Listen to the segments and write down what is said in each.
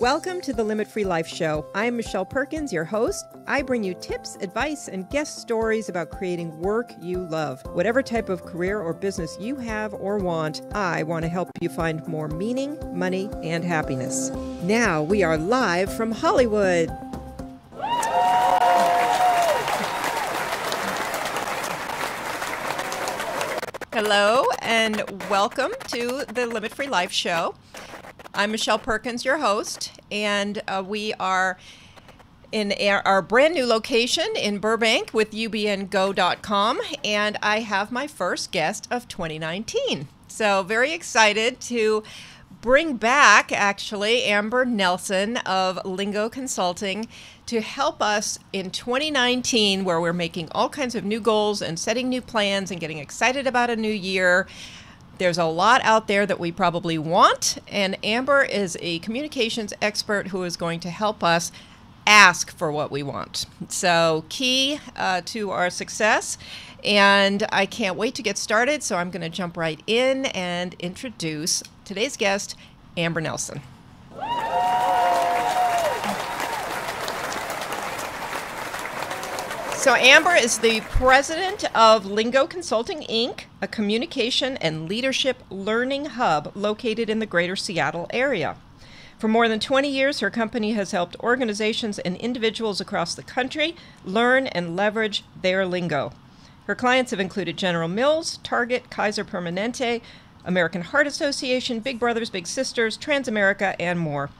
Welcome to the Limit Free Life Show. I'm Michelle Perkins, your host. I bring you tips, advice, and guest stories about creating work you love. Whatever type of career or business you have or want, I want to help you find more meaning, money, and happiness. Now we are live from Hollywood. Hello, and welcome to the Limit Free Life Show. I'm Michelle Perkins, your host, and we are in our brand new location in Burbank with ubngo.com, and I have my first guest of 2019. So very excited to bring back, actually, Amber Nelson of Lingo Consulting to help us in 2019, where we're making all kinds of new goals and setting new plans and getting excited about a new year. There's a lot out there that we probably want, and Amber is a communications expert who is going to help us ask for what we want. So key to our success, and I can't wait to get started, so I'm going to jump right in and introduce today's guest, Amber Nelson. So Amber is the president of Lingo Consulting, Inc., a communication and leadership learning hub located in the greater Seattle area. For more than 20 years, her company has helped organizations and individuals across the country learn and leverage their lingo. Her clients have included General Mills, Target, Kaiser Permanente, American Heart Association, Big Brothers Big Sisters, Transamerica, and more.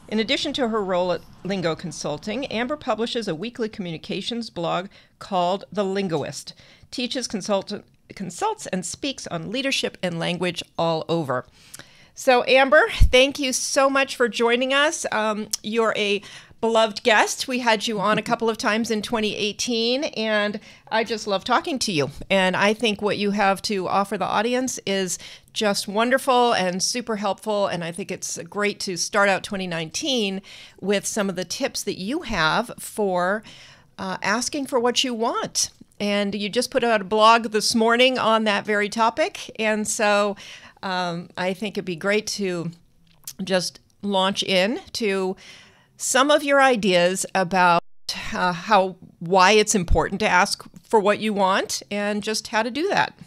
In addition to her role at Lingo Consulting, Amber publishes a weekly communications blog called The Linguist, teaches, consults, and speaks on leadership and language all over. So Amber, thank you so much for joining us. You're a beloved guest. We had you on a couple of times in 2018, and I just love talking to you. And I think what you have to offer the audience is just wonderful and super helpful. And I think it's great to start out 2019 with some of the tips that you have for asking for what you want. And you just put out a blog this morning on that very topic. And so I think it'd be great to just launch in to some of your ideas about why it's important to ask for what you want and just how to do that.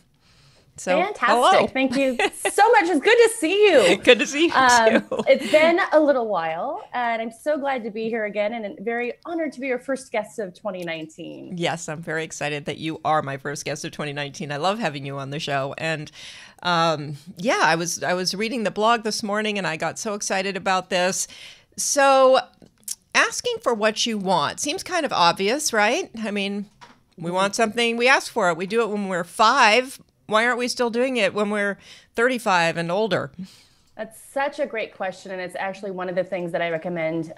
So, fantastic. Hello. Thank you so much. It's good to see you. Good to see you too. It's been a little while, and I'm so glad to be here again, and very honored to be your first guest of 2019. Yes, I'm very excited that you are my first guest of 2019. I love having you on the show. And I was reading the blog this morning, and I got so excited about this. So asking for what you want seems kind of obvious, right? I mean, we want something, we ask for it. We do it when we're 5. Why aren't we still doing it when we're 35 and older? That's such a great question. And it's actually one of the things that I recommend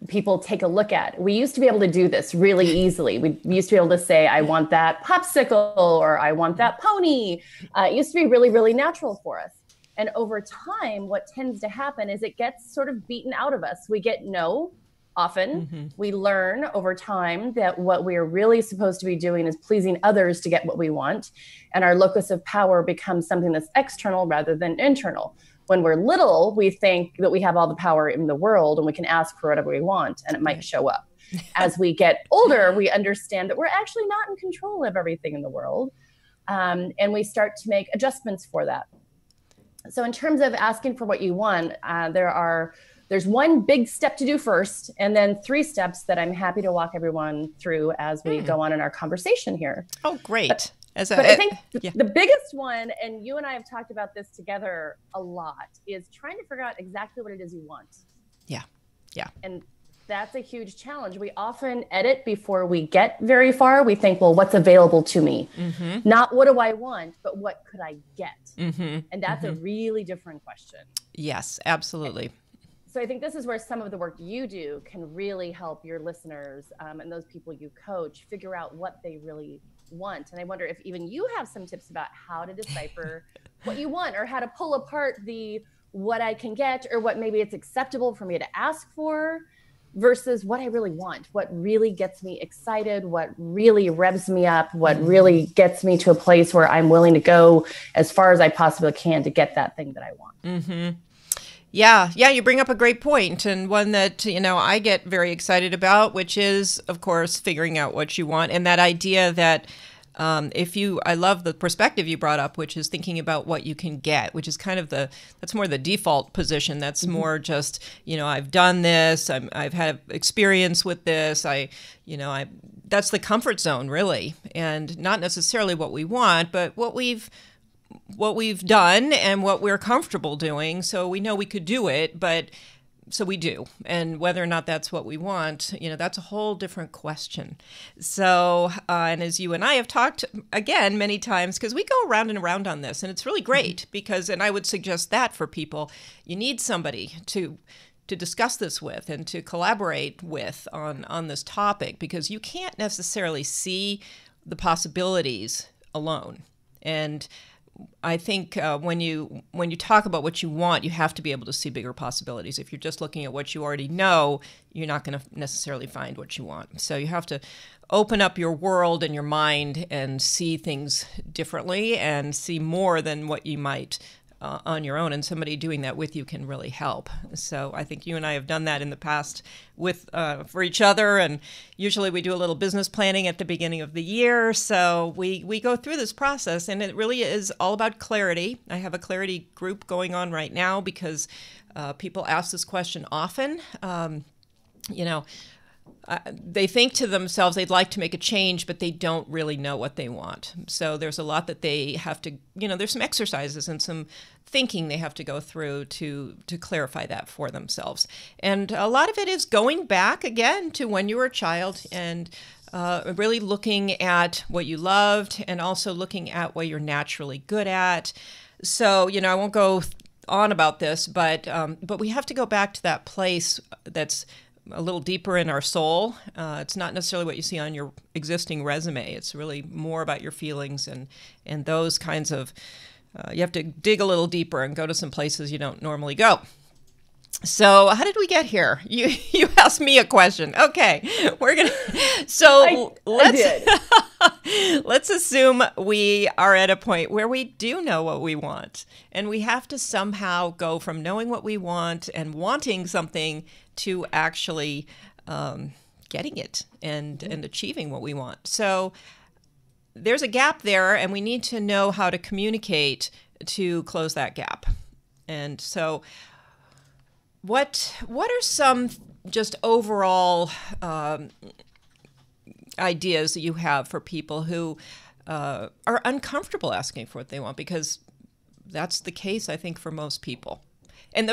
people take a look at. We used to be able to do this really easily. We used to be able to say, I want that popsicle, or I want that pony. It used to be really, really natural for us. And over time, what tends to happen is it gets sort of beaten out of us. We get no often. Mm-hmm. We learn over time that what we are really supposed to be doing is pleasing others to get what we want. And our locus of power becomes something that's external rather than internal. When we're little, we think that we have all the power in the world and we can ask for whatever we want and it might show up. As we get older, we understand that we're actually not in control of everything in the world. And we start to make adjustments for that. So in terms of asking for what you want, there's one big step to do first, and then 3 steps that I'm happy to walk everyone through as we go on in our conversation here. Oh, great. But I think the biggest one, and you and I have talked about this together a lot, is trying to figure out exactly what it is you want. Yeah. And that's a huge challenge. We often edit before we get very far. We think, well, what's available to me? Mm-hmm. Not what do I want, but what could I get? Mm-hmm. And that's a really different question. Yes, absolutely. So I think this is where some of the work you do can really help your listeners and those people you coach figure out what they really want. And I wonder if even you have some tips about how to decipher what you want, or how to pull apart the what I can get, or what maybe it's acceptable for me to ask for, versus what I really want, what really gets me excited, what really revs me up, what really gets me to a place where I'm willing to go as far as I possibly can to get that thing that I want. Mm-hmm. Yeah, yeah, you bring up a great point, and one that, I get very excited about, which is, of course, figuring out what you want. And that idea that I love the perspective you brought up, which is thinking about what you can get, which is kind of that's more the default position. That's more just, I've done this, I've had experience with this, that's the comfort zone, really, and not necessarily what we want, but what we've done and what we're comfortable doing. So we know we could do it, but so we do. And whether or not that's what we want, that's a whole different question. So, and as you and I have talked again many times, because we go around and around on this, and it's really great because, and I would suggest that for people, you need somebody to discuss this with and to collaborate with on this topic, because you can't necessarily see the possibilities alone. And I think when you talk about what you want, you have to be able to see bigger possibilities. If you're just looking at what you already know, you're not going to necessarily find what you want. So you have to open up your world and your mind and see things differently and see more than what you might on your own, and somebody doing that with you can really help. So I think you and I have done that in the past for each other, and usually we do a little business planning at the beginning of the year. So we go through this process, and it really is all about clarity. I have a clarity group going on right now because people ask this question often. They think to themselves they'd like to make a change, but they don't really know what they want. So there's a lot that they have to, there's some exercises and some thinking they have to go through to clarify that for themselves. And a lot of it is going back again to when you were a child and really looking at what you loved and also looking at what you're naturally good at. So, I won't go on about this, but we have to go back to that place that's a little deeper in our soul. It's not necessarily what you see on your existing resume. It's really more about your feelings and those kinds of, you have to dig a little deeper and go to some places you don't normally go. So how did we get here? You asked me a question. Okay, we're gonna. So let's assume we are at a point where we do know what we want, and we have to somehow go from knowing what we want and wanting something to actually getting it and achieving what we want. So there's a gap there, and we need to know how to communicate to close that gap. And so what are some just overall ideas that you have for people who are uncomfortable asking for what they want? Because that's the case, I think, for most people. And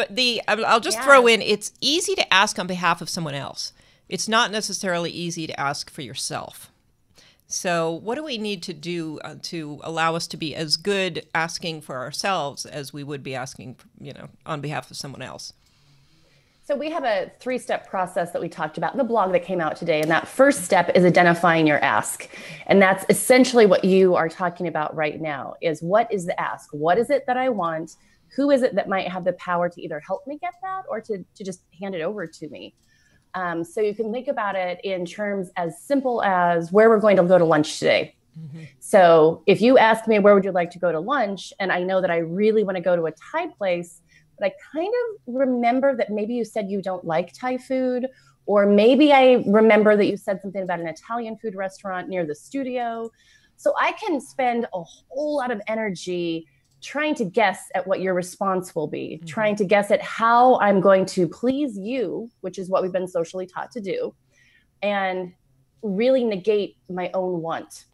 I'll just throw in, it's easy to ask on behalf of someone else. It's not necessarily easy to ask for yourself. So what do we need to do to allow us to be as good asking for ourselves as we would be asking, on behalf of someone else? So we have a 3-step process that we talked about in the blog that came out today. And that first step is identifying your ask. And that's essentially what you are talking about right now, is what is the ask? What is it that I want? Who is it that might have the power to either help me get that or to just hand it over to me? So you can think about it in terms as simple as where we're going to go to lunch today. Mm-hmm. So if you ask me, where would you like to go to lunch? And I know that I really want to go to a Thai place, but I kind of remember that maybe you said you don't like Thai food, or maybe I remember that you said something about an Italian food restaurant near the studio. So I can spend a whole lot of energy trying to guess at what your response will be, mm-hmm. trying to guess at how I'm going to please you, which is what we've been socially taught to do, and really negate my own want.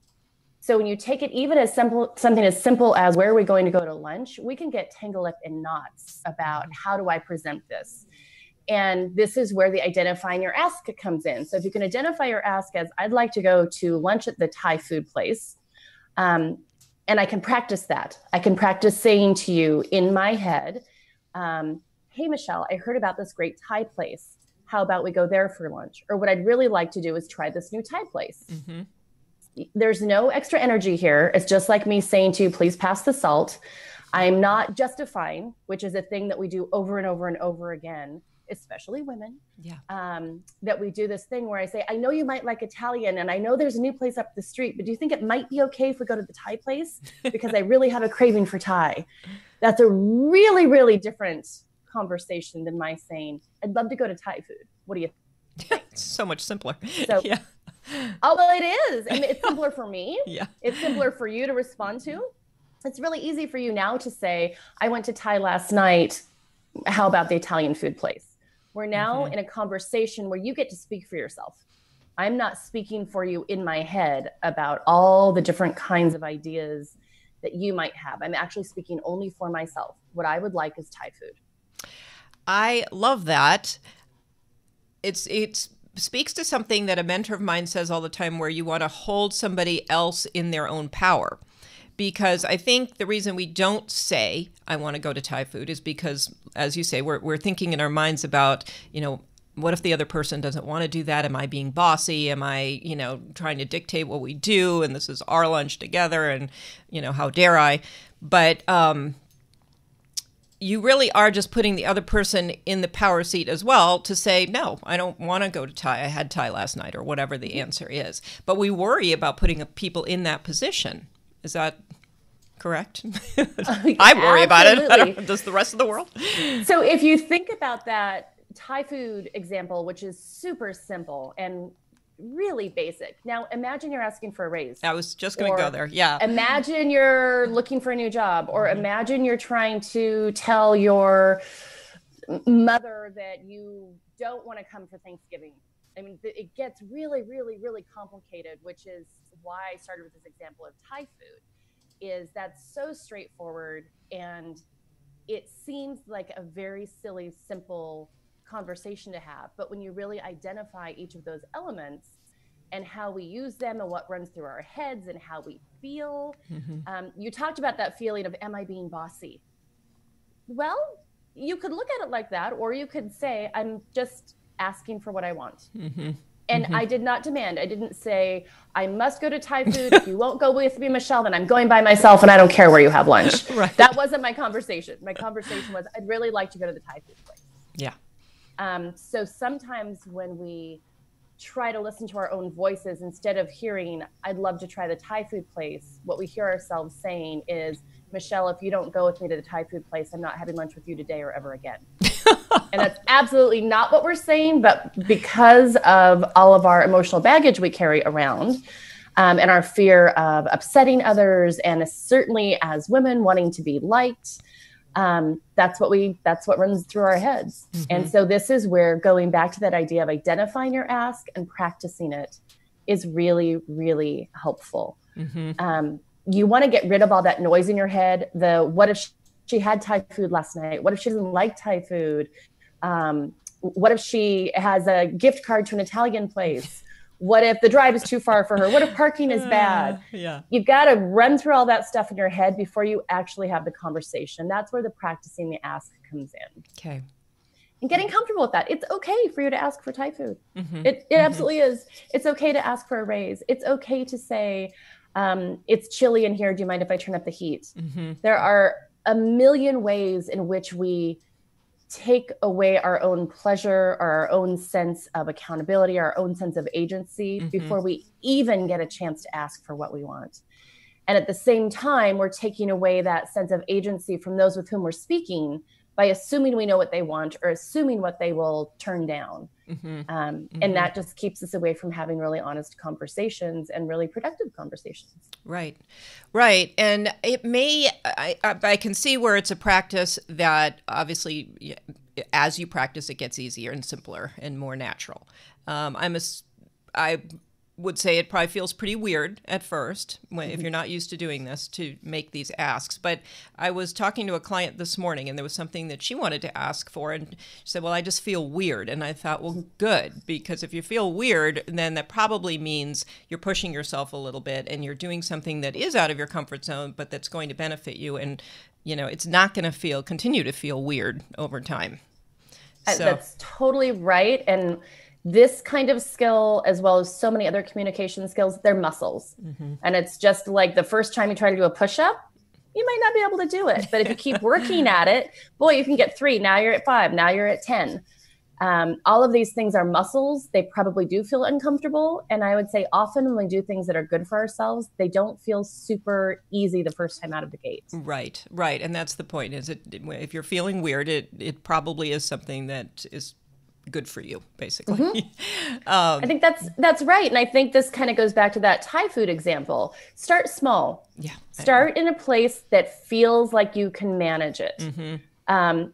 So when you take it even as something as simple as where are we going to go to lunch, we can get tangled up in knots about how do I present this. And this is where the identifying your ask comes in. So if you can identify your ask as, I'd like to go to lunch at the Thai food place, and I can practice that. I can practice saying to you in my head, hey, Michelle, I heard about this great Thai place. How about we go there for lunch? Or what I'd really like to do is try this new Thai place. Mm-hmm. There's no extra energy here. It's just like me saying to you, please pass the salt. I'm not justifying, which is a thing that we do over and over and over again, especially women. Yeah. That we do this thing where I say, I know you might like Italian, and I know there's a new place up the street, but do you think it might be okay if we go to the Thai place? Because I really have a craving for Thai. That's a really, really different conversation than my saying, I'd love to go to Thai food. What do you think? It's so much simpler. So, yeah. Oh, well, it is. I mean, it's simpler for me. Yeah. It's simpler for you to respond to. It's really easy for you now to say, I went to Thai last night. How about the Italian food place? We're now in a conversation where you get to speak for yourself. I'm not speaking for you in my head about all the different kinds of ideas that you might have. I'm actually speaking only for myself. What I would like is Thai food. I love that. It speaks to something that a mentor of mine says all the time, where you want to hold somebody else in their own power. Because I think the reason we don't say, I want to go to Thai food, is because, as you say, we're thinking in our minds about, what if the other person doesn't want to do that? Am I being bossy? Am I, trying to dictate what we do? And this is our lunch together, and, how dare I? But you really are just putting the other person in the power seat as well to say, no, I don't want to go to Thai. I had Thai last night, or whatever the answer is. But we worry about putting people in that position. Is that correct? I worry about it. I don't, does the rest of the world? So if you think about that Thai food example, which is super simple and really basic. Now, imagine you're asking for a raise. I was just going to go there. Yeah. Imagine you're looking for a new job, or imagine you're trying to tell your mother that you don't want to come for Thanksgiving. I mean, it gets really, really, really complicated, which is why I started with this example of Thai food. Is that's so straightforward, and it seems like a very silly, simple conversation to have. But when you really identify each of those elements and how we use them and what runs through our heads and how we feel, you talked about that feeling of, am I being bossy? Well, you could look at it like that, or you could say, I'm just asking for what I want. And I did not demand. I didn't say, I must go to Thai food. If you won't go with me, Michelle, then I'm going by myself, and I don't care where you have lunch. Right. That wasn't my conversation. My conversation was, I'd really like to go to the Thai food place. Yeah. So sometimes when we try to listen to our own voices, instead of hearing, I'd love to try the Thai food place, what we hear ourselves saying is, Michelle, if you don't go with me to the Thai food place, I'm not having lunch with you today or ever again. And that's absolutely not what we're saying, but because of all of our emotional baggage we carry around, and our fear of upsetting others, and certainly as women wanting to be liked, that's what runs through our heads. And so this is where going back to that idea of identifying your ask and practicing it is really, really helpful. You want to get rid of all that noise in your head. What if she had Thai food last night? What if she doesn't like Thai food? What if she has a gift card to an Italian place? What if the drive is too far for her? What if parking is bad? Yeah. You've got to run through all that stuff in your head before you actually have the conversation. That's where the practicing the ask comes in. Okay. And getting comfortable with that. It's okay for you to ask for Thai food. It absolutely is. It's okay to ask for a raise. It's okay to say, it's chilly in here. Do you mind if I turn up the heat? There are a million ways in which we take away our own pleasure or our own sense of accountability, our own sense of agency before we even get a chance to ask for what we want. And at the same time, we're taking away that sense of agency from those with whom we're speaking by assuming we know what they want or assuming what they will turn down. And that just keeps us away from having really honest conversations and really productive conversations. Right. Right. And it may, I can see where it's a practice that obviously as you practice, it gets easier and simpler and more natural. I would say it probably feels pretty weird at first if you're not used to doing this, to make these asks. But I was talking to a client this morning, and there was something that she wanted to ask for, and she said, well, I just feel weird. And I thought, well, good, because if you feel weird, then that probably means you're pushing yourself a little bit and you're doing something that is out of your comfort zone, but that's going to benefit you. And, it's not going to continue to feel weird over time. So. That's totally right. And this kind of skill, as well as so many other communication skills, they're muscles. And it's just like the first time you try to do a push-up, you might not be able to do it. But if you keep working at it, boy, you can get 3. Now you're at 5. Now you're at 10. All of these things are muscles. They probably do feel uncomfortable. And I would say often when we do things that are good for ourselves, they don't feel super easy the first time out of the gate. Right, right. And that's the point, is it, if you're feeling weird, it probably is something that is good for you, basically. I think that's right. And I think this kind of goes back to that Thai food example. Start small. Yeah. Start in a place that feels like you can manage it.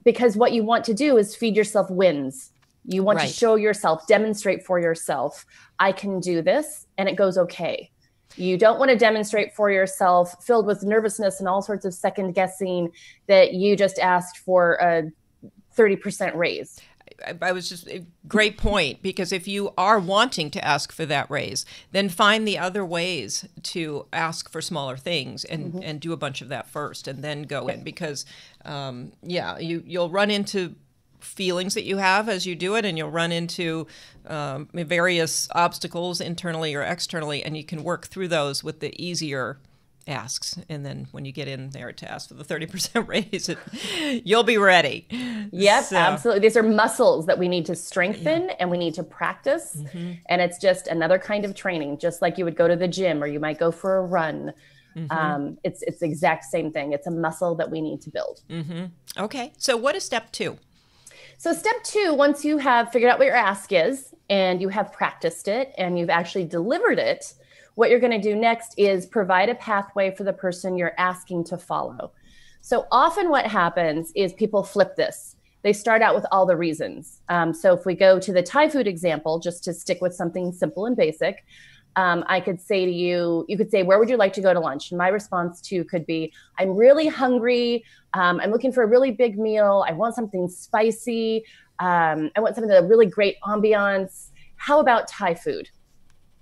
Because what you want to do is feed yourself wins. You want to show yourself, demonstrate for yourself, I can do this, and it goes okay. You don't want to demonstrate for yourself filled with nervousness and all sorts of second guessing that you just asked for a 30% raise. I was just, great point, because if you are wanting to ask for that raise, then find the other ways to ask for smaller things and do a bunch of that first and then go in, because you'll run into feelings that you have as you do it, and you'll run into various obstacles internally or externally, and you can work through those with the easier asks. And then when you get in there to ask for the 30% raise, you'll be ready. Yep, absolutely. These are muscles that we need to strengthen and we need to practice. And it's just another kind of training, just like you would go to the gym or you might go for a run. It's the exact same thing. It's a muscle that we need to build. Okay. So what is step 2? So step 2, once you have figured out what your ask is and you have practiced it and you've actually delivered it, what you're going to do next is provide a pathway for the person you're asking to follow. So often what happens is people flip this. They start out with all the reasons. So if we go to the Thai food example, just to stick with something simple and basic, I could say to you, you could say, where would you like to go to lunch? And my response to you could be, I'm really hungry. I'm looking for a really big meal. I want something spicy. I want something with a really great ambiance. How about Thai food?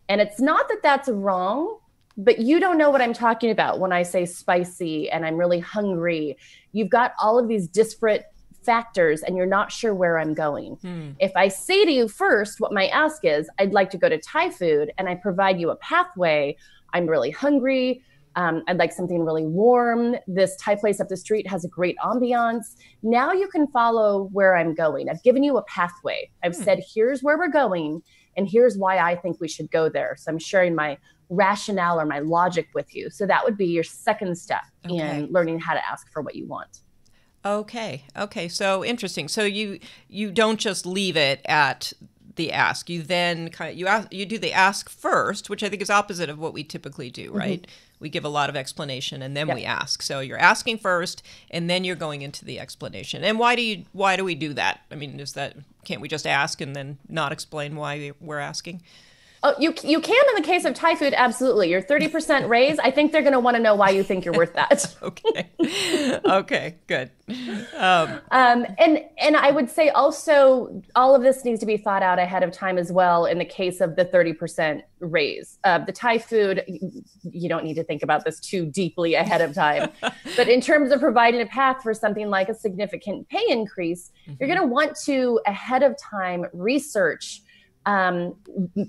And it's not that that's wrong, but you don't know what I'm talking about when I say spicy and I'm really hungry. You've got all of these disparate factors and you're not sure where I'm going. If I say to you first, what my ask is, I'd like to go to Thai food, and I provide you a pathway. I'm really hungry. I'd like something really warm. This Thai place up the street has a great ambiance. Now you can follow where I'm going. I've given you a pathway. I've said, here's where we're going, and here's why I think we should go there. So I'm sharing my rationale or my logic with you. So that would be your second step in learning how to ask for what you want. Okay. So interesting. So you don't just leave it at the ask. You then you do the ask first, which I think is opposite of what we typically do, right? We give a lot of explanation and then we ask. So you're asking first and then you're going into the explanation. And why do we do that? I mean, can't we just ask and then not explain why we're asking? Oh, you can in the case of Thai food, absolutely. Your 30% raise, I think they're going to want to know why you think you're worth that. Okay, good. And I would say also all of this needs to be thought out ahead of time as well in the case of the 30% raise. The Thai food, you don't need to think about this too deeply ahead of time. But in terms of providing a path for something like a significant pay increase, you're going to want to ahead of time research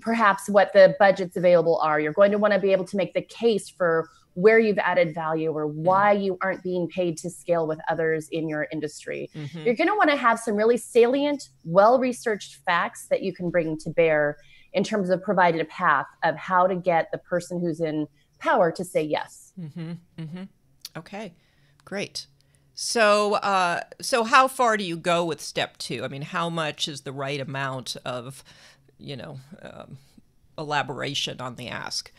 perhaps what the budgets available are. You're going to want to be able to make the case for where you've added value or why you aren't being paid to scale with others in your industry. You're going to want to have some really salient, well-researched facts that you can bring to bear in terms of providing a path of how to get the person who's in power to say yes. Okay, great. So how far do you go with step 2? I mean, how much is the right amount of elaboration on the ask?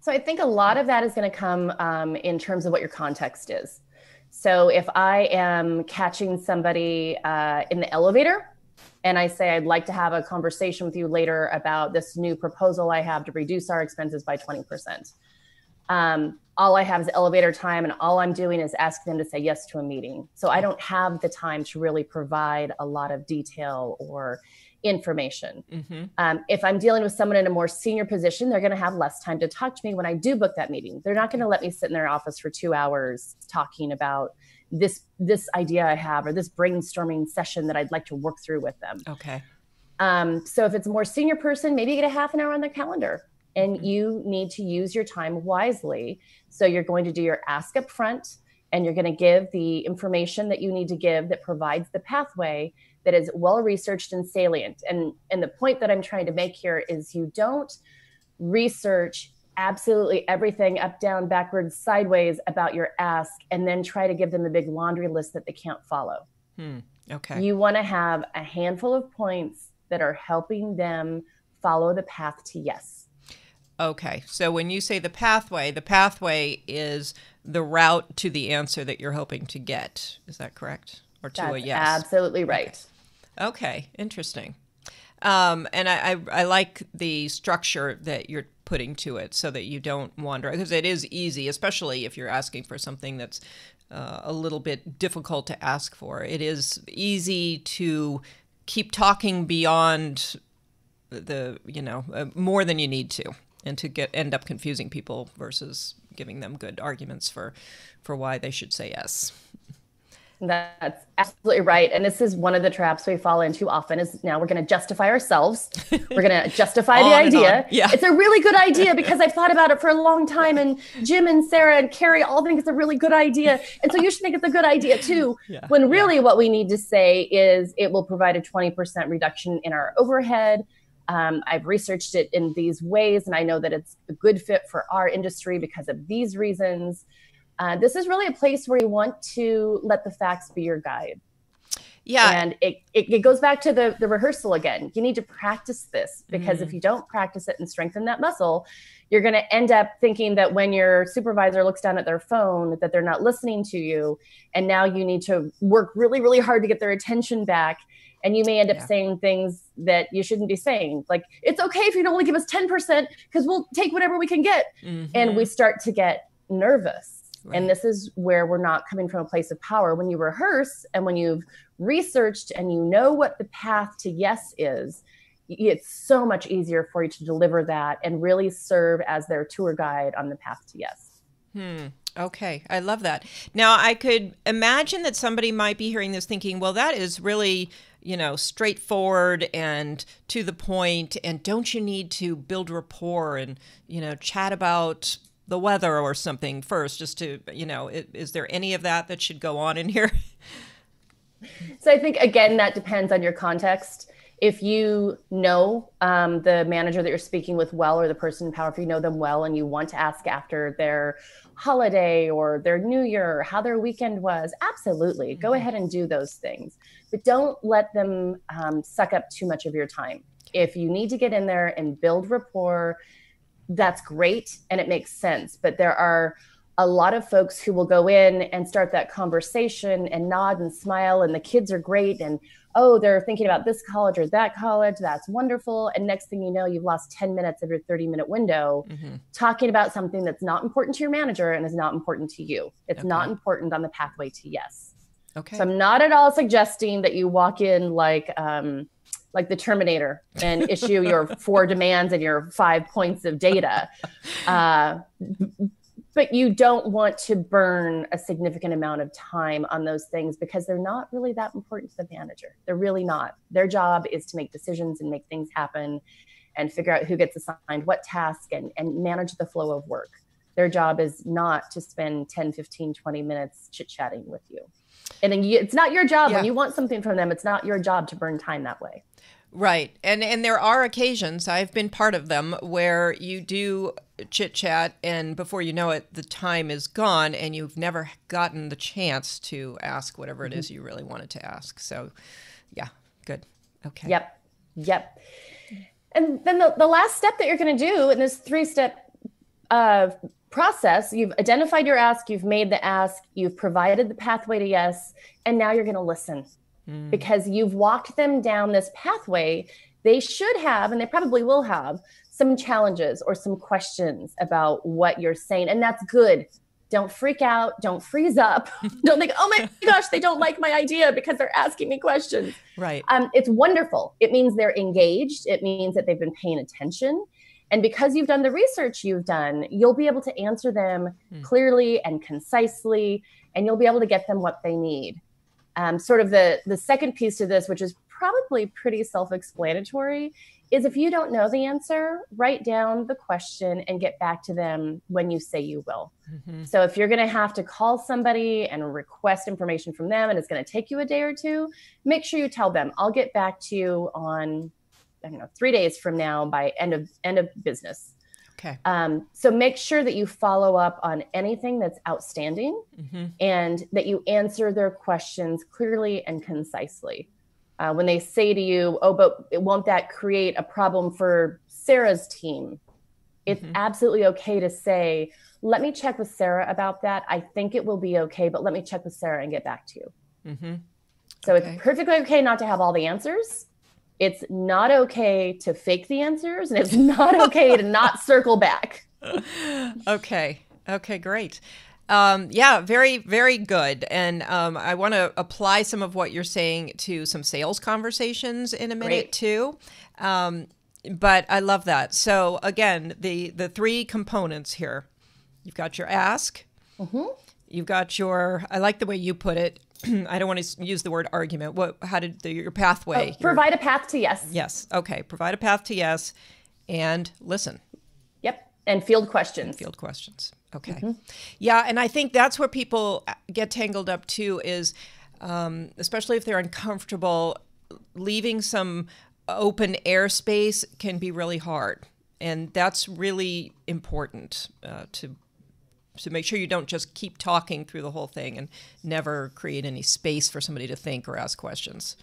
So I think a lot of that is going to come in terms of what your context is. So if I am catching somebody in the elevator and I say, I'd like to have a conversation with you later about this new proposal I have to reduce our expenses by 20%. All I have is elevator time, and all I'm doing is asking them to say yes to a meeting. So I don't have the time to really provide a lot of detail or information. If I'm dealing with someone in a more senior position, they're going to have less time to talk to me when I do book that meeting. They're not going to let me sit in their office for 2 hours talking about this idea I have or this brainstorming session that I'd like to work through with them. Okay. So if it's a more senior person, maybe you get a half an hour on their calendar. And you need to use your time wisely. So you're going to do your ask up front, and you're going to give the information that you need to give that provides the pathway that is well-researched and salient. And the point that I'm trying to make here is you don't research absolutely everything up, down, backwards, sideways about your ask, and then try to give them a big laundry list that they can't follow. Okay. You want to have a handful of points that are helping them follow the path to yes. Okay. So when you say the pathway is the route to the answer that you're hoping to get. Is that correct? Or to That's a yes? Absolutely right. Okay. Interesting. And I like the structure that you're putting to it so that you don't wander, because it is easy, especially if you're asking for something that's a little bit difficult to ask for. It is easy to keep talking beyond more than you need to, and to end up confusing people versus giving them good arguments for why they should say yes. That's absolutely right. And this is one of the traps we fall into often, is now we're going to justify ourselves. We're going to justify the idea. Yeah. It's a really good idea because I've thought about it for a long time, and Jim and Sarah and Carrie all think it's a really good idea. And so you should think it's a good idea too. Yeah. When really what we need to say is it will provide a 20% reduction in our overhead. I've researched it in these ways, and I know that it's a good fit for our industry because of these reasons. This is really a place where you want to let the facts be your guide. Yeah. And it goes back to the rehearsal again. You need to practice this, because if you don't practice it and strengthen that muscle, you're going to end up thinking that when your supervisor looks down at their phone, that they're not listening to you. And now you need to work really, really hard to get their attention back. And you may end up saying things that you shouldn't be saying. Like, it's okay if you don't only give us 10% because we'll take whatever we can get. And we start to get nervous. Right. And this is where we're not coming from a place of power. When you rehearse and when you've researched and you know what the path to yes is, it's so much easier for you to deliver that and really serve as their tour guide on the path to yes. Okay. I love that. Now, I could imagine that somebody might be hearing this thinking, well, that is really, straightforward and to the point. And don't you need to build rapport and, chat about the weather or something first, just to, is there any of that should go on in here? So I think, again, that depends on your context. If you know the manager that you're speaking with well, or the person in power, if you know them well and you want to ask after their holiday or their New Year, how their weekend was, absolutely. Go ahead and do those things. But don't let them suck up too much of your time. If you need to get in there and build rapport, that's great and it makes sense. But there are a lot of folks who will go in and start that conversation and nod and smile, and the kids are great, and they're thinking about this college or that college. That's wonderful. And next thing you know, you've lost 10 minutes of your 30-minute window talking about something that's not important to your manager and is not important to you. It's not important on the pathway to yes. Okay. So I'm not at all suggesting that you walk in like the Terminator and issue your 4 demands and your 5 points of data. But you don't want to burn a significant amount of time on those things because they're not really that important to the manager. They're really not. Their job is to make decisions and make things happen and figure out who gets assigned what task and manage the flow of work. Their job is not to spend 10, 15, 20 minutes chit-chatting with you. And then it's not your job. When you want something from them, it's not your job to burn time that way. Right. And there are occasions, I've been part of them, where you do chit chat and before you know it, the time is gone and you've never gotten the chance to ask whatever it is you really wanted to ask. So yeah, good. Okay. Yep. And then the last step that you're going to do in this 3-step process, you've identified your ask, you've made the ask, you've provided the pathway to yes, and now you're going to listen. Because you've walked them down this pathway. They should have, and they probably will have, some challenges or some questions about what you're saying. And that's good. Don't freak out. Don't freeze up. Don't think, oh my gosh, they don't like my idea because they're asking me questions. Right. It's wonderful. It means they're engaged. It means that they've been paying attention. And because you've done the research you've done, you'll be able to answer them clearly and concisely, and you'll be able to get them what they need. Sort of the second piece to this, which is probably pretty self-explanatory, is if you don't know the answer, write down the question and get back to them when you say you will. Mm-hmm. So if you're going to have to call somebody and request information from them and it's going to take you a day or two, make sure you tell them, I'll get back to you on, I don't know, 3 days from now by end of business. Okay. So make sure that you follow up on anything that's outstanding, mm-hmm. and that you answer their questions clearly and concisely. When they say to you, oh, but won't that create a problem for Sarah's team? It's mm-hmm. absolutely okay to say, let me check with Sarah about that. I think it will be okay, but let me check with Sarah and get back to you. Mm-hmm. So okay. It's perfectly okay not to have all the answers. It's not okay to fake the answers, and it's not okay to not circle back. Okay. Okay, great. Yeah, very, very good. And I want to apply some of what you're saying to some sales conversations in a minute too. But I love that. So again, the three components here. You've got your ask. Mm-hmm. You've got your, I like the way you put it. I don't want to use the word argument. Your pathway? Provide a path to yes. Yes. Okay. Provide a path to yes, and listen. Yep. And field questions. Okay. Mm-hmm. Yeah. And I think that's where people get tangled up too, is especially if they're uncomfortable, leaving some open airspace can be really hard. And that's really important to make sure you don't just keep talking through the whole thing and never create any space for somebody to think or ask questions.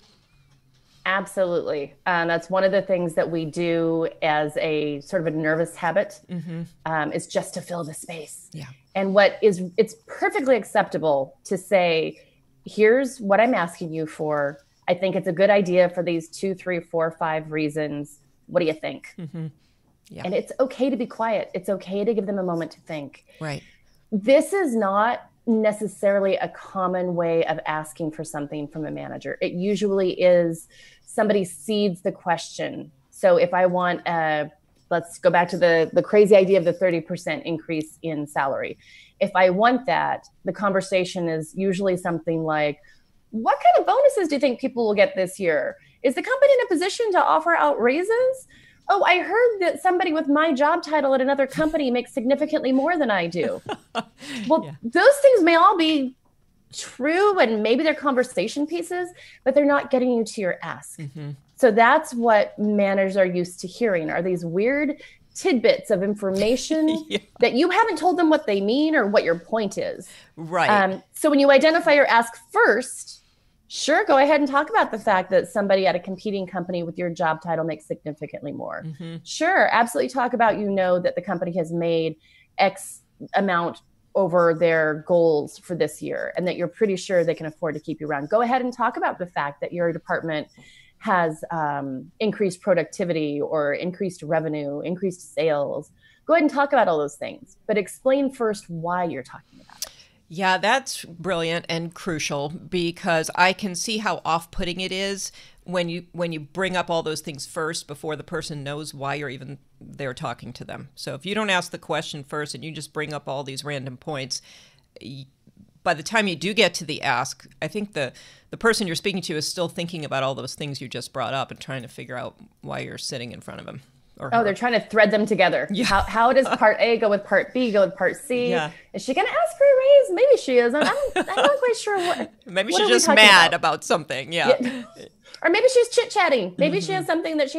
Absolutely. That's one of the things that we do as a sort of a nervous habit, mm-hmm. Is just to fill the space. Yeah. And it's perfectly acceptable to say, here's what I'm asking you for. I think it's a good idea for these 2, 3, 4, 5 reasons. What do you think? Mm-hmm. Yeah. And it's okay to be quiet. It's okay to give them a moment to think. Right. This is not necessarily a common way of asking for something from a manager. It usually is somebody seeds the question. So if I want, let's go back to the crazy idea of the 30% increase in salary. If I want that, the conversation is usually something like, what kind of bonuses do you think people will get this year? Is the company in a position to offer out raises? Oh, I heard that somebody with my job title at another company makes significantly more than I do. Well, yeah. Those things may all be true, and maybe they're conversation pieces, but they're not getting you to your ask. Mm-hmm. So that's what managers are used to hearing, are these weird tidbits of information yeah. that you haven't told them what they mean or what your point is. Right. So when you identify your ask first, sure, go ahead and talk about the fact that somebody at a competing company with your job title makes significantly more. Mm-hmm. Sure, absolutely talk about, that the company has made X amount over their goals for this year and that you're pretty sure they can afford to keep you around. Go ahead and talk about the fact that your department has increased productivity or increased revenue, increased sales. Go ahead and talk about all those things, but explain first why you're talking about it. Yeah, that's brilliant and crucial, because I can see how off-putting it is when you bring up all those things first before the person knows why you're even there talking to them. So if you don't ask the question first and you just bring up all these random points, by the time you do get to the ask, I think the person you're speaking to is still thinking about all those things you just brought up and trying to figure out why you're sitting in front of them. They're trying to thread them together. Yeah. How does part A go with part B, go with part C? Yeah. Is she going to ask for a raise? Maybe she is. I'm not quite sure what. Maybe she's just mad about something. Yeah. Or maybe she's chit-chatting. Maybe she has something that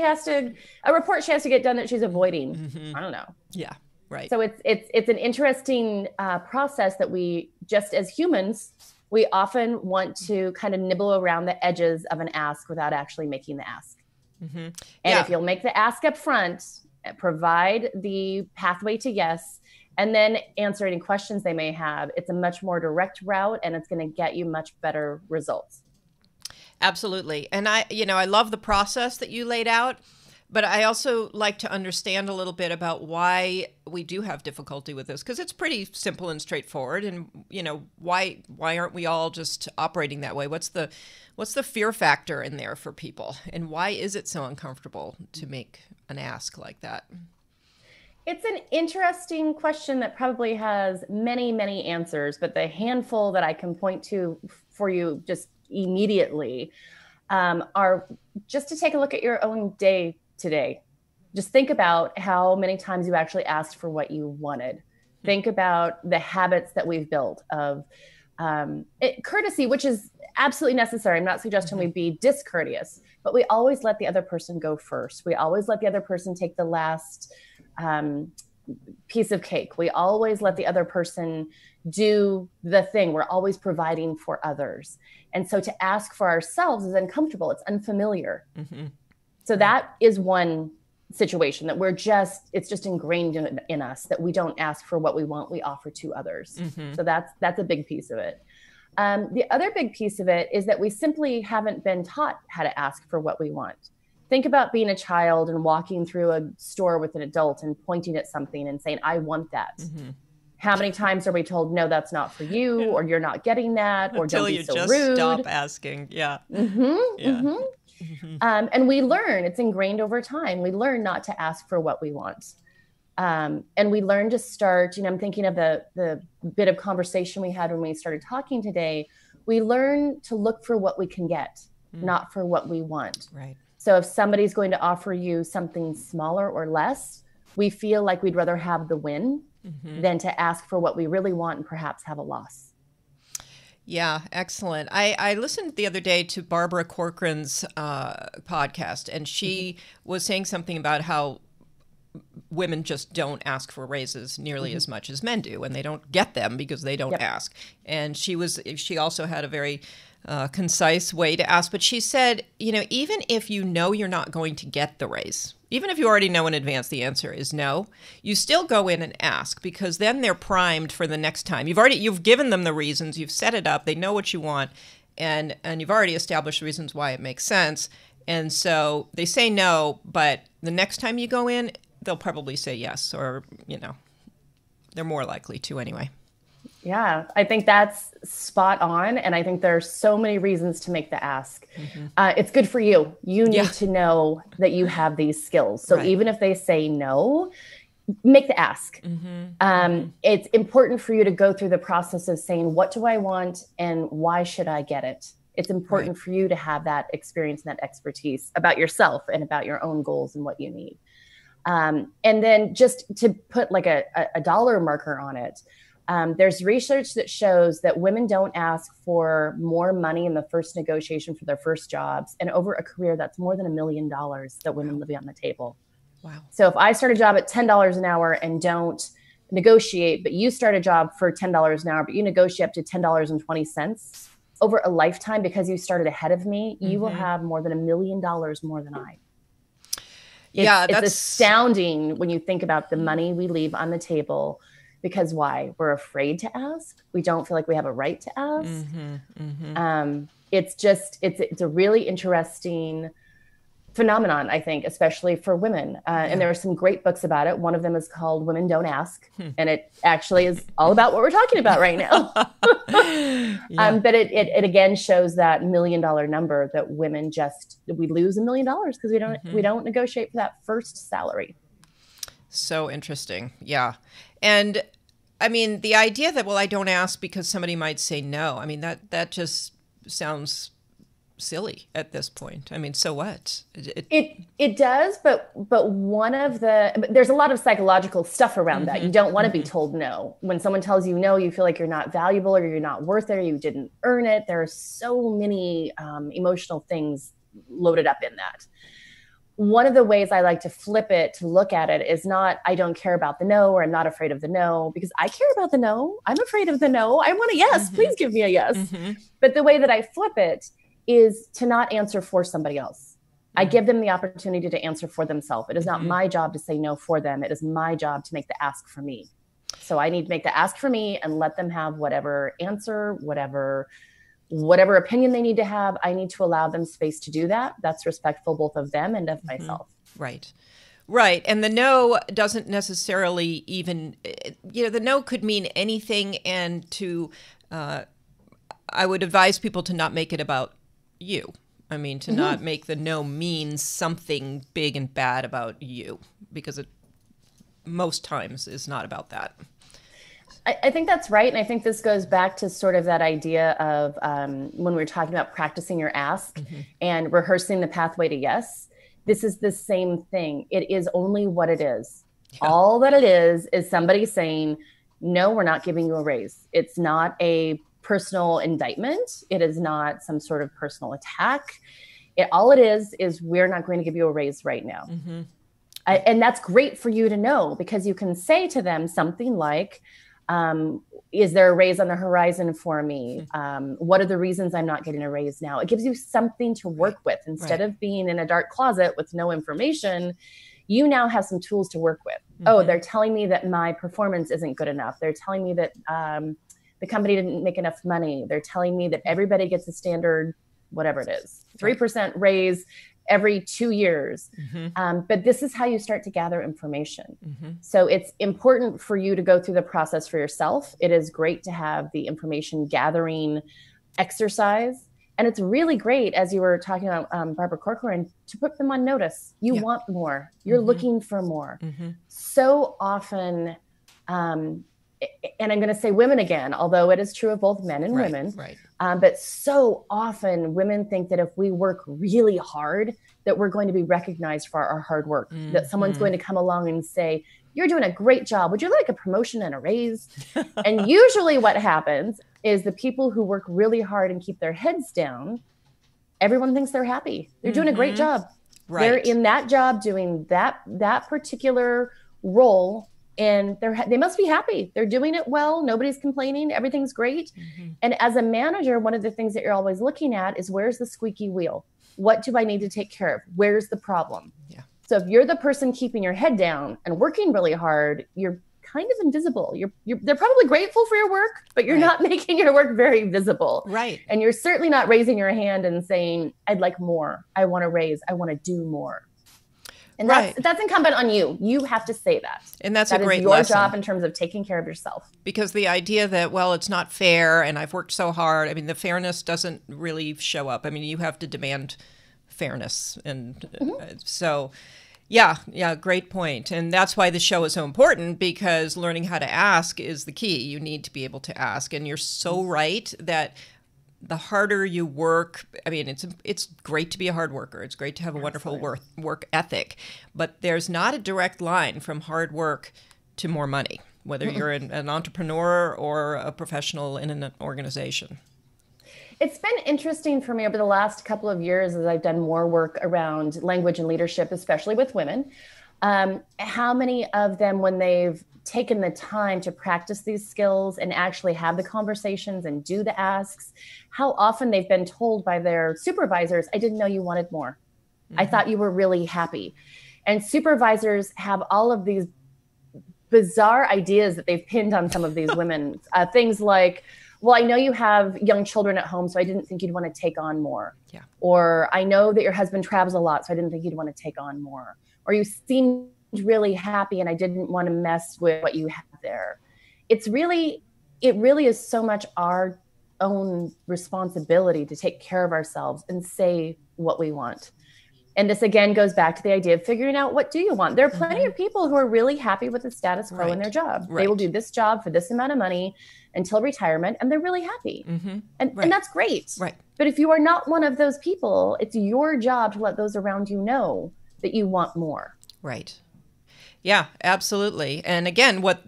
a report she has to get done that she's avoiding. Mm-hmm. I don't know. Yeah. Right. So it's an interesting process that we, just as humans, we often want to kind of nibble around the edges of an ask without actually making the ask. Mm-hmm. And if you'll make the ask up front, provide the pathway to yes, and then answer any questions they may have, it's a much more direct route and it's going to get you much better results. Absolutely. And I love the process that you laid out, but I also like to understand a little bit about why we do have difficulty with this, because it's pretty simple and straightforward. And, why aren't we all just operating that way? What's the fear factor in there for people? And why is it so uncomfortable to make an ask like that? It's an interesting question that probably has many, many answers, but the handful that I can point to for you just immediately are just to take a look at your own day today. Just think about how many times you actually asked for what you wanted. Think about the habits that we've built of courtesy, which is absolutely necessary. I'm not suggesting we be discourteous, but we always let the other person go first. We always let the other person take the last piece of cake. We always let the other person do the thing. We're always providing for others. And so to ask for ourselves is uncomfortable. It's unfamiliar. So that is one situation that it's just ingrained in us that we don't ask for what we want, we offer to others. So that's a big piece of it. The other big piece of it is that we simply haven't been taught how to ask for what we want. Think about being a child and walking through a store with an adult and pointing at something and saying, I want that. How many times are we told, no, that's not for you, or you're not getting that, or until don't be you so just rude. stop asking. And we learn, it's ingrained over time. We learn not to ask for what we want. And we learn to start, I'm thinking of the bit of conversation we had when we started talking today. We learn to look for what we can get, not for what we want. Right. So if somebody's going to offer you something smaller or less, we feel like we'd rather have the win than to ask for what we really want and perhaps have a loss. Yeah, excellent. I listened the other day to Barbara Corcoran's podcast, and she was saying something about how women just don't ask for raises nearly as much as men do, and they don't get them because they don't ask. And she also had a very concise way to ask, but she said, even if you know you're not going to get the raise, even if you already know in advance the answer is no, you still go in and ask, because then they're primed for the next time. You've given them the reasons, you've set it up, they know what you want, and you've already established reasons why it makes sense. And so they say no, but the next time you go in, they'll probably say yes, or, they're more likely to anyway. Yeah, I think that's spot on. And I think there are so many reasons to make the ask. It's good for you. You need to know that you have these skills. So even if they say no, make the ask. It's important for you to go through the process of saying, what do I want and why should I get it? It's important for you to have that experience and that expertise about yourself and about your own goals and what you need. And then just to put like a dollar marker on it, there's research that shows that women don't ask for more money in the first negotiation for their first jobs. And over a career, that's more than $1 million that women leave on the table. Wow. So if I start a job at $10 an hour and don't negotiate, but you start a job for $10 an hour, but you negotiate up to $10.20 over a lifetime because you started ahead of me, you will have more than $1 million more than I. It's astounding when you think about the money we leave on the table. Because why? We're afraid to ask. We don't feel like we have a right to ask. It's a really interesting phenomenon, I think, especially for women. And there are some great books about it. One of them is called Women Don't Ask. And it actually is all about what we're talking about right now. But it again shows that $1 million number that women we lose $1 million because we don't negotiate for that first salary. So interesting. Yeah. And I mean, the idea that, well, I don't ask because somebody might say no. I mean, that just sounds silly at this point. I mean, so what? It does, but there's a lot of psychological stuff around that. You don't want to be told no. When someone tells you no, you feel like you're not valuable or you're not worth it or you didn't earn it. There are so many emotional things loaded up in that. One of the ways I like to flip it, to look at it, is not, I don't care about the no, or I'm not afraid of the no, because I care about the no. I'm afraid of the no. I want a yes. Please give me a yes. But the way that I flip it is to not answer for somebody else. I give them the opportunity to answer for themselves. It is not my job to say no for them. It is my job to make the ask for me. So I need to make the ask for me and let them have whatever answer, whatever opinion they need to have. I need to allow them space to do that. That's respectful both of them and of myself. Right. Right. And the no doesn't necessarily even, the no could mean anything. And I would advise people to not make it about you. I mean, to not make the no mean something big and bad about you, because it most times is not about that. I think that's right. And I think this goes back to sort of that idea of when we were talking about practicing your ask and rehearsing the pathway to yes. This is the same thing. It is only what it is. Yeah. All that it is somebody saying, no, we're not giving you a raise. It's not a personal indictment. It is not some sort of personal attack. All it is we're not going to give you a raise right now. And that's great for you to know, because you can say to them something like, is there a raise on the horizon for me? What are the reasons I'm not getting a raise now? It gives you something to work with. Instead of being in a dark closet with no information, you now have some tools to work with. Oh, they're telling me that my performance isn't good enough. They're telling me that the company didn't make enough money. They're telling me that everybody gets a standard, whatever it is, 3% raise every 2 years. But this is how you start to gather information. So it's important for you to go through the process for yourself. It is great to have the information gathering exercise. And it's really great, as you were talking about Barbara Corcoran, to put them on notice. You want more. You're looking for more. So often, and I'm going to say women again, although it is true of both men and women. But so often women think that if we work really hard, that we're going to be recognized for our hard work, that someone's going to come along and say, you're doing a great job. Would you like a promotion and a raise? And usually what happens is the people who work really hard and keep their heads down, everyone thinks they're happy. They're doing a great job. They're in that job doing that particular role. And they must be happy. They're doing it well. Nobody's complaining. Everything's great. And as a manager, one of the things that you're always looking at is, where's the squeaky wheel? What do I need to take care of? Where's the problem? So if you're the person keeping your head down and working really hard, you're kind of invisible. They're probably grateful for your work, but you're not making your work very visible. And you're certainly not raising your hand and saying, I'd like more. I want to raise. I want to do more. And that's incumbent on you. You have to say that. And that's a great your lesson. Job in terms of taking care of yourself. Because the idea that, well, it's not fair and I've worked so hard, I mean, the fairness doesn't really show up. I mean, you have to demand fairness. And so, yeah, great point. And that's why the show is so important, because learning how to ask is the key. You need to be able to ask. And you're so right that the harder you work, I mean, it's great to be a hard worker. It's great to have a wonderful work ethic, but there's not a direct line from hard work to more money, whether you're an entrepreneur or a professional in an organization. It's been interesting for me over the last couple of years, as I've done more work around language and leadership, especially with women, how many of them, when they've taken the time to practice these skills and actually have the conversations and do the asks, how often they've been told by their supervisors, I didn't know you wanted more. I thought you were really happy. And supervisors have all of these bizarre ideas that they've pinned on some of these women. Things like, well, I know you have young children at home, so I didn't think you'd want to take on more. Or I know that your husband travels a lot, so I didn't think you'd want to take on more. Or you seem really happy and I didn't want to mess with what you have there. It really is so much our own responsibility to take care of ourselves and say what we want. And this again goes back to the idea of figuring out, what do you want? There are plenty of people who are really happy with the status quo in their job. They will do this job for this amount of money until retirement, and they're really happy. And that's great. But if you are not one of those people, it's your job to let those around you know that you want more. Yeah, absolutely. And again, what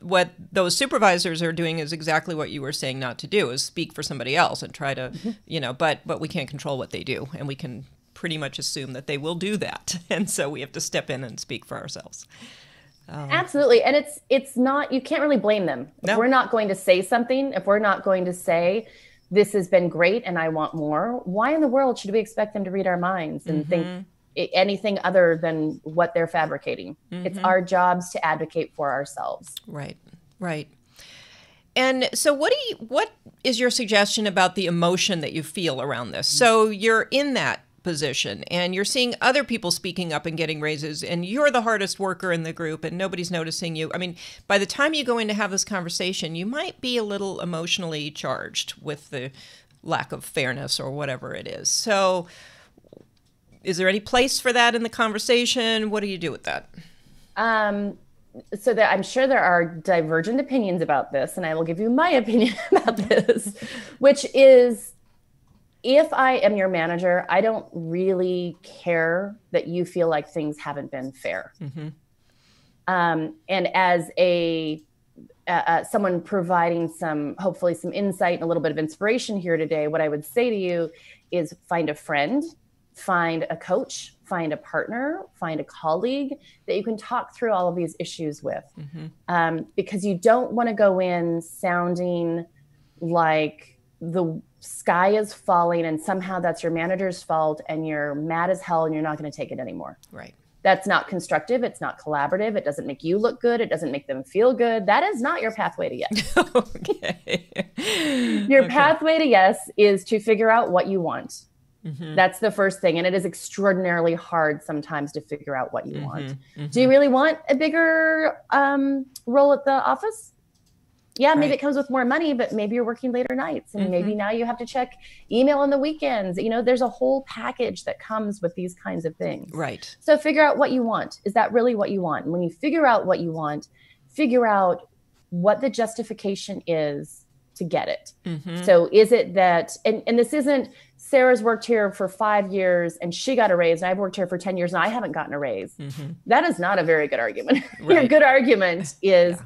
those supervisors are doing is exactly what you were saying not to do, is speak for somebody else and try to, but we can't control what they do, and we can pretty much assume that they will do that. And so we have to step in and speak for ourselves. Absolutely. And it's not, you can't really blame them. If we're not going to say something, if we're not going to say, this has been great and I want more, why in the world should we expect them to read our minds and think anything other than what they're fabricating? It's our jobs to advocate for ourselves. Right. And so what is your suggestion about the emotion that you feel around this? So you're in that position and you're seeing other people speaking up and getting raises, and you're the hardest worker in the group and nobody's noticing you. I mean, by the time you go in to have this conversation, you might be a little emotionally charged with the lack of fairness or whatever it is. So is there any place for that in the conversation? What do you do with that? so that I'm sure there are divergent opinions about this, and I will give you my opinion about this, which is, if I am your manager, I don't really care that you feel like things haven't been fair. Mm-hmm. And as a someone providing hopefully some insight and a little bit of inspiration here today, what I would say to you is find a friend, find a coach, find a partner, find a colleague that you can talk through all of these issues with. Mm-hmm. Because you don't want to go in sounding like the sky is falling and somehow that's your manager's fault and you're mad as hell and you're not going to take it anymore. Right. That's not constructive. It's not collaborative. It doesn't make you look good. It doesn't make them feel good. That is not your pathway to yes. Okay. Your pathway to yes is to figure out what you want. Mm-hmm. That's the first thing. And it is extraordinarily hard sometimes to figure out what you mm-hmm. want. Mm-hmm. Do you really want a bigger role at the office? Yeah, maybe it comes with more money, but maybe you're working later nights and mm-hmm. maybe now you have to check email on the weekends. You know, there's a whole package that comes with these kinds of things. Right. So figure out what you want. Is that really what you want? And when you figure out what you want, figure out what the justification is to get it. Mm-hmm. So is it that, and this isn't Sarah's worked here for 5 years and she got a raise and I've worked here for 10 years and I haven't gotten a raise. Mm-hmm. That is not a very good argument. Right. Your good argument is,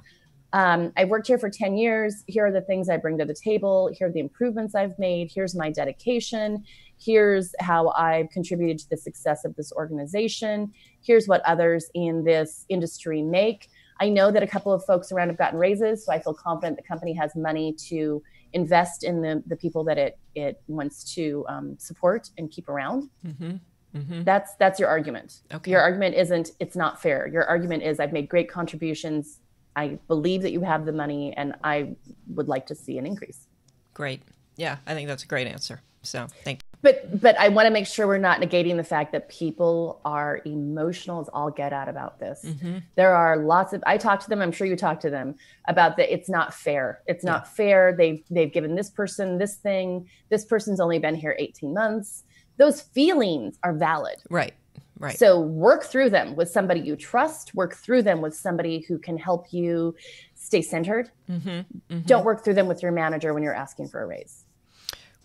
I've worked here for 10 years. Here are the things I bring to the table. Here are the improvements I've made. Here's my dedication. Here's how I've contributed to the success of this organization. Here's what others in this industry make. I know that a couple of folks around have gotten raises, so I feel confident the company has money to invest in the people that it wants to support and keep around. Mm-hmm. Mm-hmm. That's your argument. Okay. Your argument isn't, it's not fair. Your argument is, I've made great contributions. I believe that you have the money and I would like to see an increase. Great. Yeah, I think that's a great answer. So thank you. But I want to make sure we're not negating the fact that people are emotional as all get out about this. Mm-hmm. There are lots of, I talk to them, I'm sure you talk to them about that. It's not fair. It's not fair. They've given this person this thing. This person's only been here 18 months. Those feelings are valid. Right. Right. So work through them with somebody you trust, work through them with somebody who can help you stay centered. Mm-hmm, mm-hmm. Don't work through them with your manager when you're asking for a raise.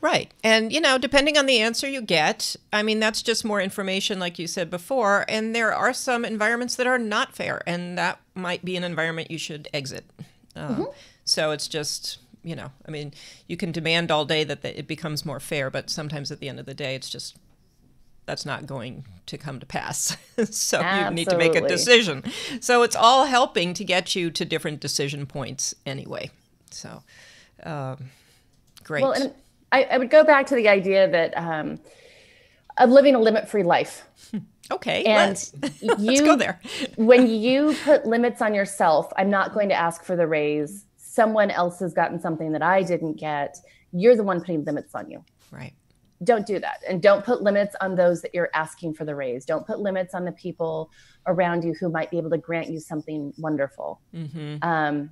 Right. And, you know, depending on the answer you get, I mean, that's just more information, like you said before. And there are some environments that are not fair, and that might be an environment you should exit. Mm-hmm. So it's just, you know, I mean, you can demand all day that it becomes more fair, but sometimes at the end of the day, it's just, that's not going to come to pass. So Absolutely. You need to make a decision. So it's all helping to get you to different decision points anyway. So great. Well, and I would go back to the idea that of living a limit-free life. Okay, and let's go there. When you put limits on yourself, I'm not going to ask for the raise. Someone else has gotten something that I didn't get. You're the one putting limits on you. Right. Don't do that. And don't put limits on those that you're asking for the raise. Don't put limits on the people around you who might be able to grant you something wonderful. Mm-hmm.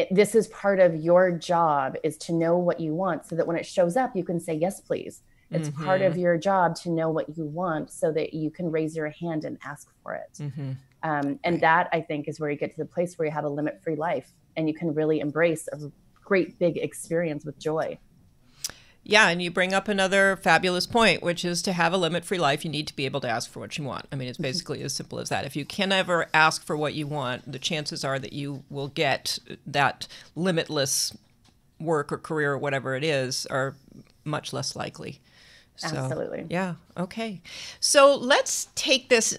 This is part of your job, is to know what you want so that when it shows up, you can say, yes, please. It's mm-hmm. part of your job to know what you want so that you can raise your hand and ask for it. Mm-hmm. And that, I think, is where you get to the place where you have a limit-free life and you can really embrace a great big experience with joy. Yeah, and you bring up another fabulous point, which is to have a limit-free life, you need to be able to ask for what you want. I mean, it's basically as simple as that. If you can ever ask for what you want, the chances are that you will get that limitless work or career or whatever it is are much less likely. So, Absolutely. Yeah, okay. So let's take this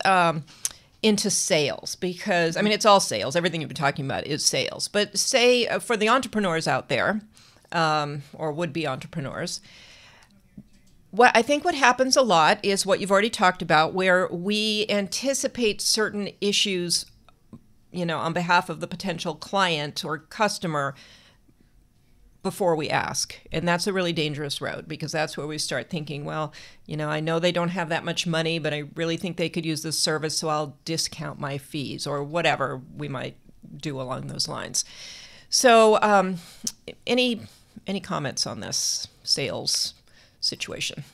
into sales, because, I mean, it's all sales. Everything you've been talking about is sales. But say for the entrepreneurs out there, or would-be entrepreneurs, what happens a lot is what you've already talked about, where we anticipate certain issues, you know, on behalf of the potential client or customer before we ask. And that's a really dangerous road, because that's where we start thinking, well, you know, I know they don't have that much money, but I really think they could use this service, so I'll discount my fees, or whatever we might do along those lines. So any comments on this sales situation?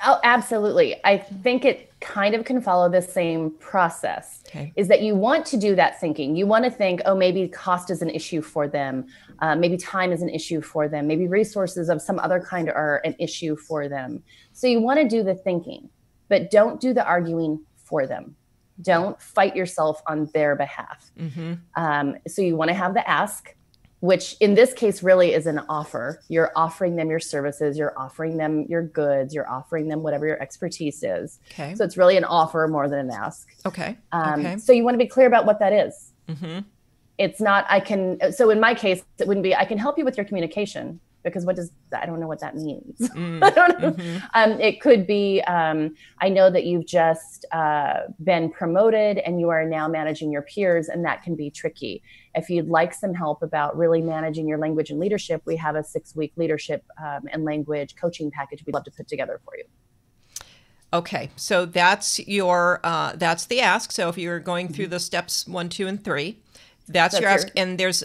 Oh, absolutely. I think it kind of can follow the same process. Okay. Is that you want to do that thinking. You want to think, oh, maybe cost is an issue for them. Maybe time is an issue for them. Maybe resources of some other kind are an issue for them. So you want to do the thinking, but don't do the arguing for them. Don't fight yourself on their behalf. So you want to have the ask, which in this case really is an offer. You're offering them your services, you're offering them your goods, you're offering them whatever your expertise is. Okay. So it's really an offer more than an ask. Okay. So you want to be clear about what that is. It's not, so in my case, it wouldn't be, I can help you with your communication, because I don't know what that means. I don't know. It could be, I know that you've just been promoted and you are now managing your peers, and that can be tricky. If you'd like some help about really managing your language and leadership, we have a 6-week leadership and language coaching package we'd love to put together for you. Okay, so that's that's the ask. So if you're going through the steps 1, 2, and 3, that's your ask. And there's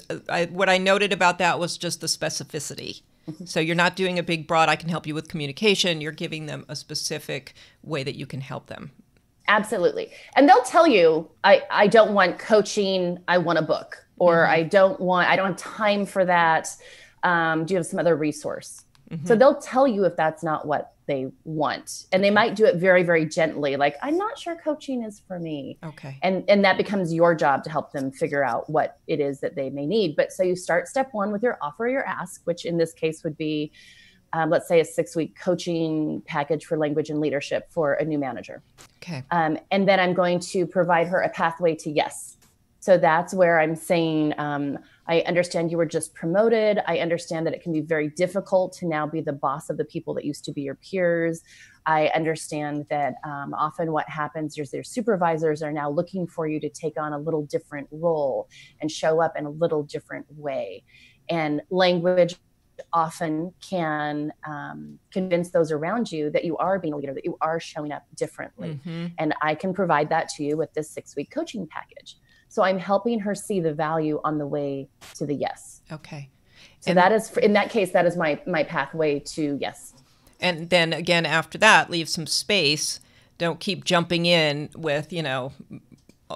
what I noted about that was just the specificity. So you're not doing a big broad, I can help you with communication. You're giving them a specific way that you can help them. Absolutely. And they'll tell you, I don't want coaching, I want a book, or I don't have time for that. Do you have some other resource? So they'll tell you if that's not what they want. And they might do it very, very gently. Like, I'm not sure coaching is for me. Okay. And that becomes your job to help them figure out what it is that they may need. But so you start step 1 with your offer, your ask, which in this case would be, let's say, a 6-week coaching package for language and leadership for a new manager. Okay. And then I'm going to provide her a pathway to yes. So that's where I'm saying, I understand you were just promoted. I understand that it can be very difficult to now be the boss of the people that used to be your peers. I understand that often what happens is their supervisors are now looking for you to take on a little different role and show up in a little different way. And language often can convince those around you that you are being a leader, that you are showing up differently. And I can provide that to you with this 6-week coaching package. So I'm helping her see the value on the way to the yes. Okay. So that is, in that case, that is my pathway to yes. And then again, after that, leave some space. Don't keep jumping in with,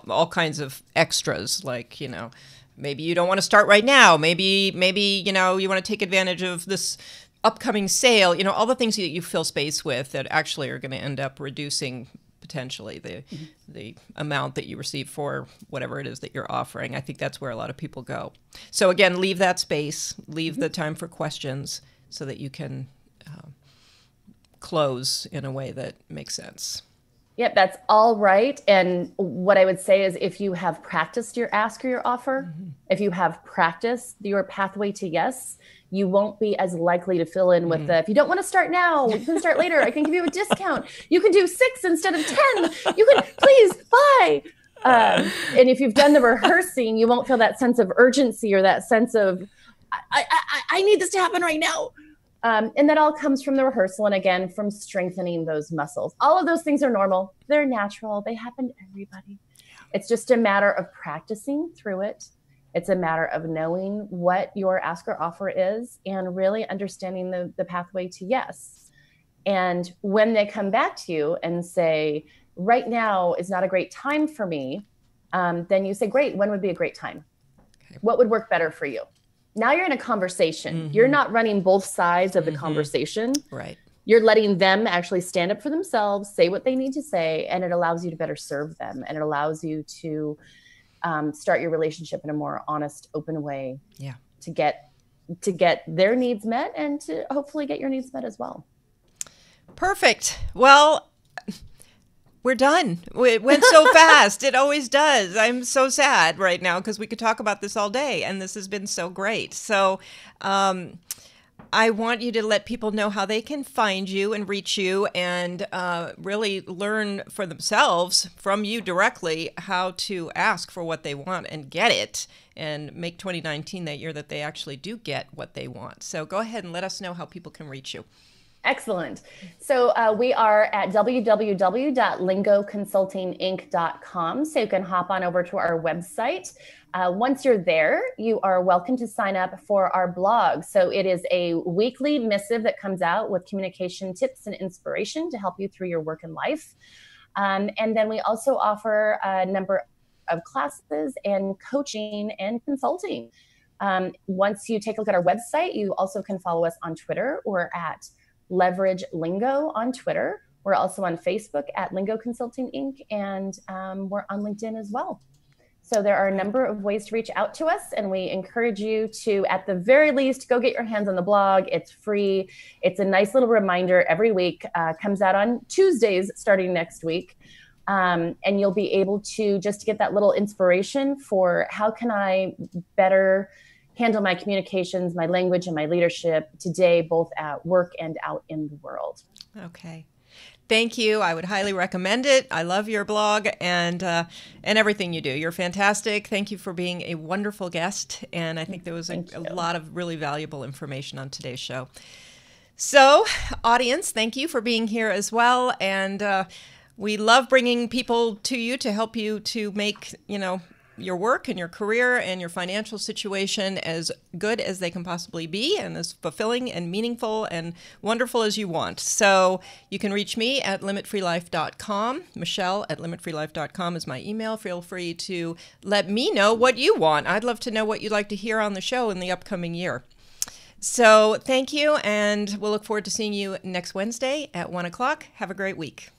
all kinds of extras, like, maybe you don't want to start right now. Maybe, you want to take advantage of this upcoming sale, all the things that you fill space with that actually are going to end up reducing potentially the amount that you receive for whatever it is that you're offering. I think that's where a lot of people go. So again, leave that space, leave the time for questions so that you can close in a way that makes sense. Yep, that's all right. And what I would say is, if you have practiced your ask or your offer, if you have practiced your pathway to yes, you won't be as likely to fill in with if you don't want to start now, you can start later. I can give you a discount. You can do 6 instead of 10. You can please buy. And if you've done the rehearsing, you won't feel that sense of urgency or that sense of, I need this to happen right now. And that all comes from the rehearsal. And again, from strengthening those muscles. All of those things are normal. They're natural. They happen to everybody. It's just a matter of practicing through it. It's a matter of knowing what your ask or offer is and really understanding the pathway to yes. And when they come back to you and say, right now is not a great time for me, then you say, great, when would be a great time? Okay. What would work better for you? Now you're in a conversation. You're not running both sides of the conversation. Right. You're letting them actually stand up for themselves, say what they need to say, and it allows you to better serve them. And it allows you to start your relationship in a more honest, open way. Yeah. To get their needs met and to hopefully get your needs met as well. Perfect. Well, we're done. It went so fast. It always does. I'm so sad right now because we could talk about this all day, and this has been so great. So I want you to let people know how they can find you and reach you and really learn for themselves from you directly how to ask for what they want and get it, and make 2019 that year that they actually do get what they want. So go ahead and let us know how people can reach you. Excellent. So we are at www.lingoconsultinginc.com. So you can hop on over to our website. Once you're there, you are welcome to sign up for our blog. So it is a weekly missive that comes out with communication tips and inspiration to help you through your work and life. And then we also offer a number of classes and coaching and consulting. Once you take a look at our website, you also can follow us on Twitter. We're at Leverage Lingo on Twitter. We're also on Facebook at Lingo Consulting Inc. And we're on LinkedIn as well. So there are a number of ways to reach out to us, and we encourage you to, at the very least, go get your hands on the blog. It's free. It's a nice little reminder every week. Comes out on Tuesdays starting next week. And you'll be able to just get that little inspiration for how can I better handle my communications, my language, and my leadership today, both at work and out in the world. Okay. Thank you. I would highly recommend it. I love your blog and everything you do. You're fantastic. Thank you for being a wonderful guest. And I think there was a lot of really valuable information on today's show. So, audience, thank you for being here as well. And we love bringing people to you to help you to make, your work and your career and your financial situation as good as they can possibly be and as fulfilling and meaningful and wonderful as you want. So you can reach me at limitfreelife.com. Michelle at limitfreelife.com is my email. Feel free to let me know what you want. I'd love to know what you'd like to hear on the show in the upcoming year. So thank you, and we'll look forward to seeing you next Wednesday at 1 o'clock. Have a great week.